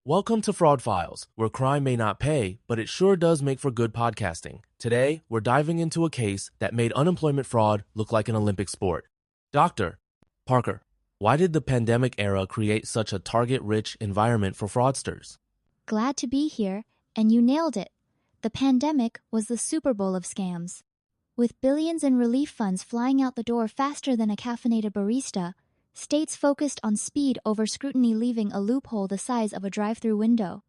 Welcome to Fraud Files, where crime may not pay, but it sure does make for good podcasting. Today, we're diving into a case that made unemployment fraud look like an Olympic sport. Dr. Parker, why did the pandemic era create such a target-rich environment for fraudsters? Glad to be here, and you nailed it. The pandemic was the Super Bowl of scams. With billions in relief funds flying out the door faster than a caffeinated barista, states focused on speed over scrutiny, leaving a loophole the size of a drive-through window.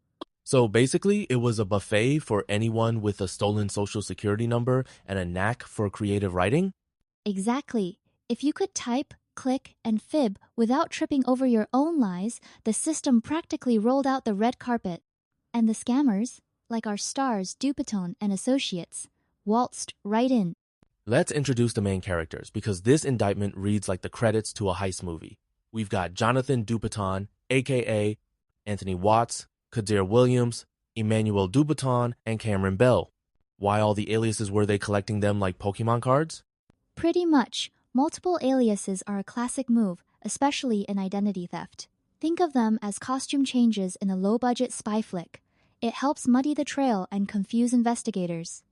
So basically, it was a buffet for anyone with a stolen social security number and a knack for creative writing? Exactly. If you could type, click, and fib without tripping over your own lies, the system practically rolled out the red carpet. And the scammers, like our stars Dupiton and Associates, waltzed right in. Let's introduce the main characters, because this indictment reads like the credits to a heist movie. We've got Jonathan Dupiton, a.k.a. Anthony Watts, Kadir Williams, Emmanuel Dupiton, and Cameron Bell. Why all the aliases? Were they collecting them like Pokemon cards? Pretty much. Multiple aliases are a classic move, especially in identity theft. Think of them as costume changes in a low-budget spy flick. It helps muddy the trail and confuse investigators.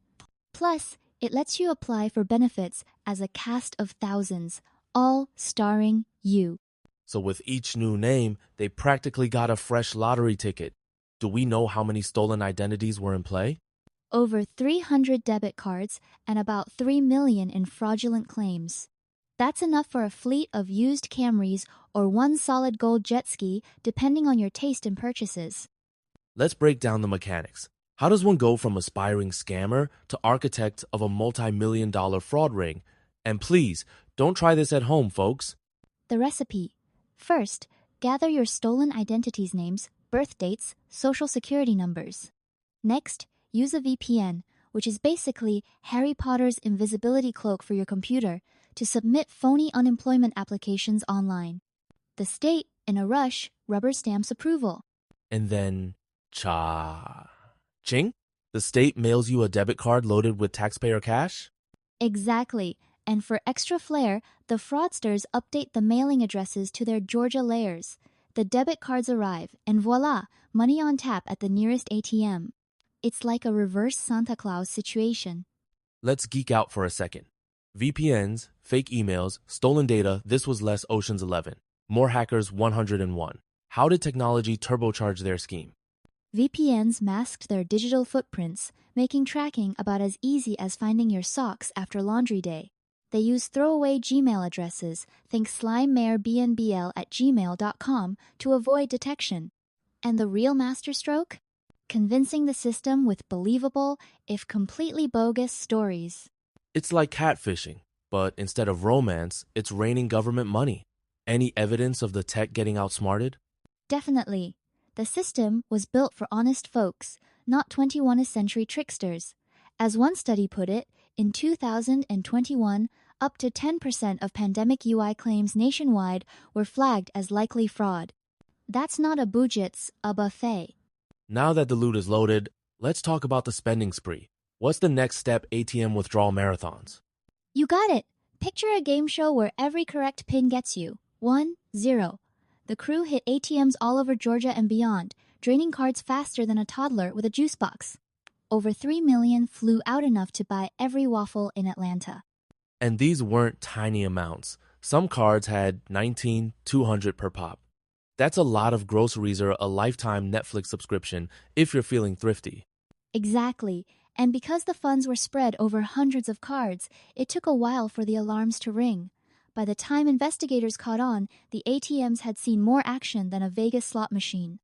Plus, it lets you apply for benefits as a cast of thousands, all starring you. So with each new name, they practically got a fresh lottery ticket. Do we know how many stolen identities were in play? Over 300 debit cards and about 3 million in fraudulent claims. That's enough for a fleet of used Camrys or one solid gold jet ski, depending on your taste in purchases. Let's break down the mechanics. How does one go from aspiring scammer to architect of a multi-million-dollar fraud ring? And please, don't try this at home, folks. The recipe. First, gather your stolen identities names, birth dates, social security numbers. Next, use a VPN, which is basically Harry Potter's invisibility cloak for your computer, to submit phony unemployment applications online. The state, in a rush, rubber stamps approval. And then, Ching? The state mails you a debit card loaded with taxpayer cash? Exactly. And for extra flair, the fraudsters update the mailing addresses to their Georgia layers. The debit cards arrive, and voila, money on tap at the nearest ATM. It's like a reverse Santa Claus situation. Let's geek out for a second. VPNs, fake emails, stolen data, this was less Ocean's 11. More hackers 101. How did technology turbocharge their scheme? VPNs masked their digital footprints, making tracking about as easy as finding your socks after laundry day. They use throwaway Gmail addresses, think slimemarebnbl@gmail.com, to avoid detection. And the real masterstroke? Convincing the system with believable, if completely bogus, stories. It's like catfishing, but instead of romance, it's raining government money. Any evidence of the tech getting outsmarted? Definitely. The system was built for honest folks, not 21st century tricksters. As one study put it, in 2021, up to 10% of pandemic UI claims nationwide were flagged as likely fraud. That's not a budgets, a buffet. Now that the loot is loaded, let's talk about the spending spree. What's the next step? ATM withdrawal marathons. You got it. Picture a game show where every correct pin gets you. 1, 0. The crew hit ATMs all over Georgia and beyond, draining cards faster than a toddler with a juice box. Over 3 million flew out enough to buy every waffle in Atlanta. And these weren't tiny amounts. Some cards had 19,200 per pop. That's a lot of groceries or a lifetime Netflix subscription if you're feeling thrifty. Exactly. And because the funds were spread over hundreds of cards, it took a while for the alarms to ring. By the time investigators caught on, the ATMs had seen more action than a Vegas slot machine.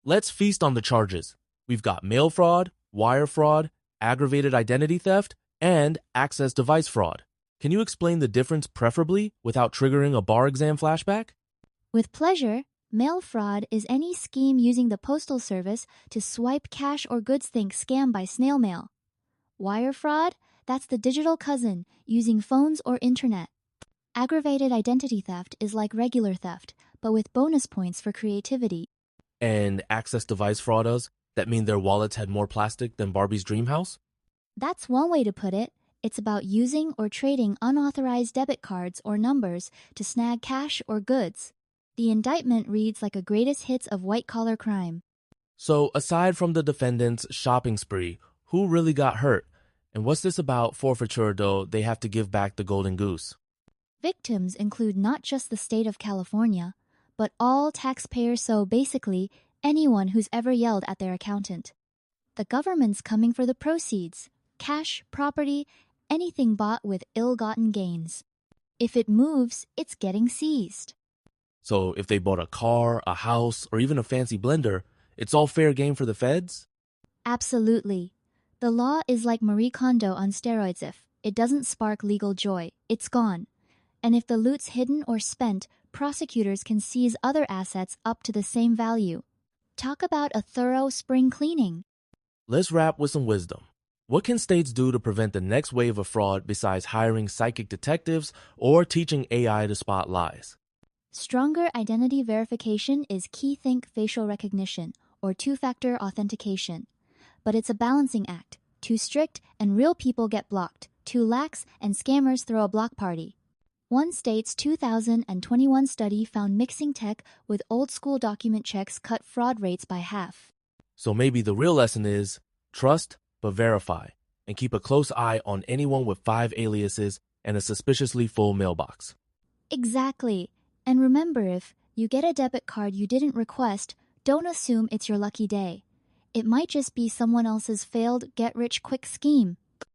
Let's feast on the charges. We've got mail fraud, wire fraud, aggravated identity theft, and access device fraud. Can you explain the difference preferably without triggering a bar exam flashback? With pleasure. Mail fraud is any scheme using the postal service to swipe cash or goods, think scam by snail mail. Wire fraud? That's the digital cousin, using phones or internet. Aggravated identity theft is like regular theft, but with bonus points for creativity. And access device frauders that mean their wallets had more plastic than Barbie's dream house? That's one way to put it. It's about using or trading unauthorized debit cards or numbers to snag cash or goods. The indictment reads like a greatest hits of white-collar crime. So, aside from the defendant's shopping spree, who really got hurt? And what's this about forfeiture, though they have to give back the golden goose? Victims include not just the state of California, but all taxpayers, so basically, anyone who's ever yelled at their accountant. The government's coming for the proceeds cash, property, anything bought with ill-gotten gains. If it moves, it's getting seized. So, if they bought a car, a house, or even a fancy blender, it's all fair game for the feds? Absolutely. The law is like Marie Kondo on steroids. If it doesn't spark legal joy, it's gone. And if the loot's hidden or spent, prosecutors can seize other assets up to the same value. Talk about a thorough spring cleaning. Let's wrap with some wisdom. What can states do to prevent the next wave of fraud besides hiring psychic detectives or teaching AI to spot lies? Stronger identity verification is key. Think facial recognition or two-factor authentication. But it's a balancing act. Too strict and real people get blocked. Too lax and scammers throw a block party. One state's 2021 study found mixing tech with old-school document checks cut fraud rates by half. So maybe the real lesson is trust but verify, and keep a close eye on anyone with 5 aliases and a suspiciously full mailbox. Exactly. And remember, if you get a debit card you didn't request, don't assume it's your lucky day. It might just be someone else's failed get-rich-quick scheme.